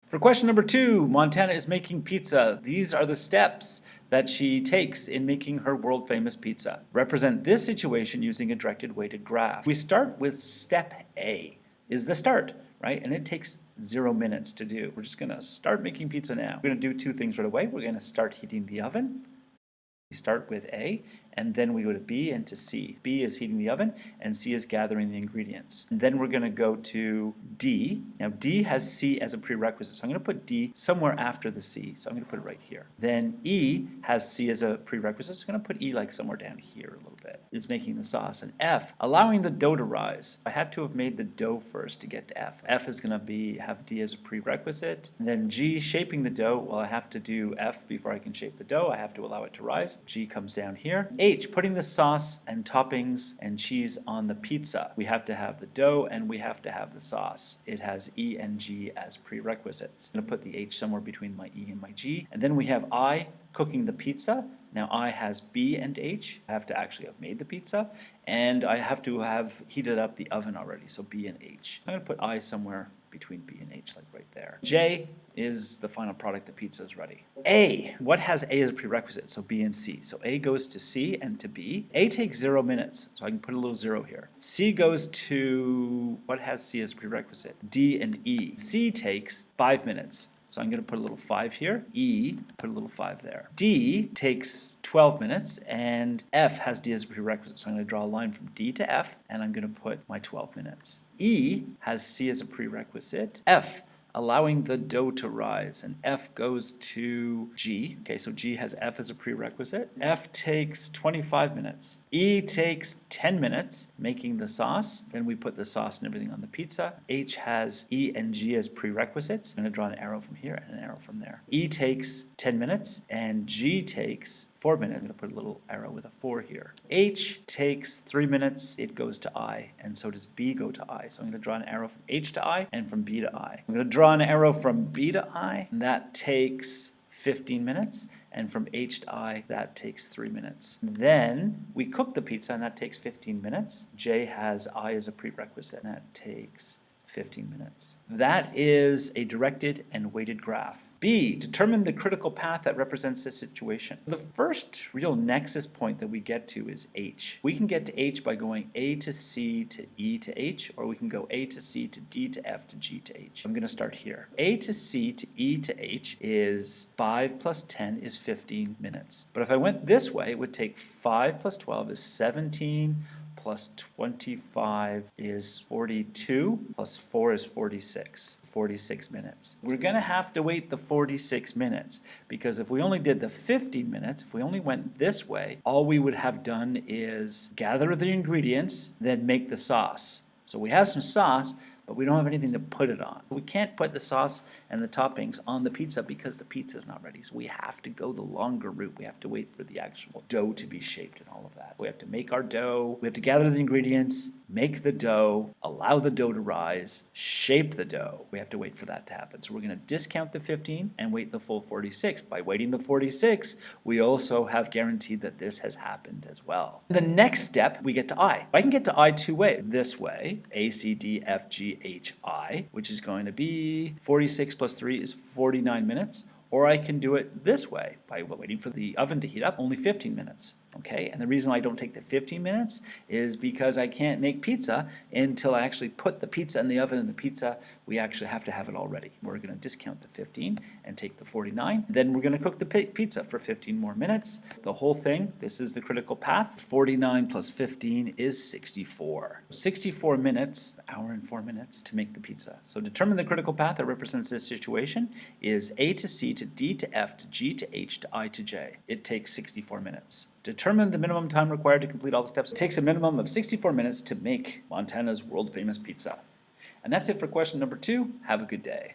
For question number 2, Montana is making pizza. These are the steps that she takes in making her world-famous pizza. Represent this situation using a directed weighted graph. We start with step A, is the start, right? And it takes 0 minutes to do. We're just gonna start making pizza now. We're gonna do two things right away. We're gonna start heating the oven. We start with A, and then we go to B and to C. B is heating the oven, and C is gathering the ingredients. And then we're going to go to D. Now D has C as a prerequisite, so I'm going to put D somewhere after the C. So I'm going to put it right here. Then E has C as a prerequisite, so I'm going to put E like somewhere down here a little bit. It's making the sauce. And F, allowing the dough to rise. I had to have made the dough first to get to F. F is going to have D as a prerequisite. And then G, shaping the dough. Well, I have to do F before I can shape the dough. I have to allow it to rise. G comes down here. H, putting the sauce and toppings and cheese on the pizza. We have to have the dough and we have to have the sauce. It has E and G as prerequisites. I'm going to put the H somewhere between my E and my G. And then we have I, cooking the pizza. Now I has B and H. I have to actually have made the pizza. And I have to have heated up the oven already, so B and H. I'm going to put I somewhere between B and H, like right there. J is the final product, the pizza is ready. A, what has A as a prerequisite? So B and C. So A goes to C and to B. A takes 0 minutes, so I can put a little 0 here. C goes to, what has C as a prerequisite? D and E. C takes 5 minutes. So I'm going to put a little 5 here. E, put a little 5 there. D takes 12 minutes, and F has D as a prerequisite. So I'm going to draw a line from D to F, and I'm going to put my 12 minutes. E has C as a prerequisite. F, allowing the dough to rise, and F goes to G. Okay, so G has F as a prerequisite. F takes 25 minutes. E takes 10 minutes making the sauce. Then we put the sauce and everything on the pizza. H has E and G as prerequisites. I'm going to draw an arrow from here and an arrow from there. E takes 10 minutes, and G takes 4 minutes. I'm going to put a little arrow with a 4 here. H takes 3 minutes. It goes to I, and so does B go to I. So I'm going to draw an arrow from H to I and from B to I. I'm going to draw an arrow from B to I, and that takes 15 minutes, and from H to I, that takes 3 minutes. Then we cook the pizza, and that takes 15 minutes. J has I as a prerequisite, and that takes 15 minutes. That is a directed and weighted graph. B, determine the critical path that represents this situation. The first real nexus point that we get to is H. We can get to H by going A to C to E to H, or we can go A to C to D to F to G to H. I'm going to start here. A to C to E to H is 5 plus 10 is 15 minutes. But if I went this way, it would take 5 plus 12 is 17, plus 25 is 42, plus 4 is 46. 46 minutes. We're going to have to wait the 46 minutes because if we only did the 15 minutes, if we only went this way, all we would have done is gather the ingredients, then make the sauce. So we have some sauce, but we don't have anything to put it on. We can't put the sauce and the toppings on the pizza because the pizza is not ready. So we have to go the longer route. We have to wait for the actual dough to be shaped and all of that. We have to make our dough. We have to gather the ingredients, make the dough, allow the dough to rise, shape the dough. We have to wait for that to happen. So we're going to discount the 15 and wait the full 46. By waiting the 46, we also have guaranteed that this has happened as well. The next step, we get to I. I can get to I two ways. This way, A, C, D, F, G, H, I, which is going to be 46 plus 3 is 49 minutes. Or I can do it this way by waiting for the oven to heat up, only 15 minutes. Okay, and the reason why I don't take the 15 minutes is because I can't make pizza until I actually put the pizza in the oven, and the pizza, we actually have to have it all ready. We're going to discount the 15 and take the 49. Then we're going to cook the pizza for 15 more minutes. The whole thing, this is the critical path. 49 plus 15 is 64. 64 minutes, hour and 4 minutes to make the pizza. So determine the critical path that represents this situation is A to C to D to F to G to H to I to J. It takes 64 minutes. Determine the minimum time required to complete all the steps. It takes a minimum of 64 minutes to make Montana's world-famous pizza. And that's it for question number 2. Have a good day.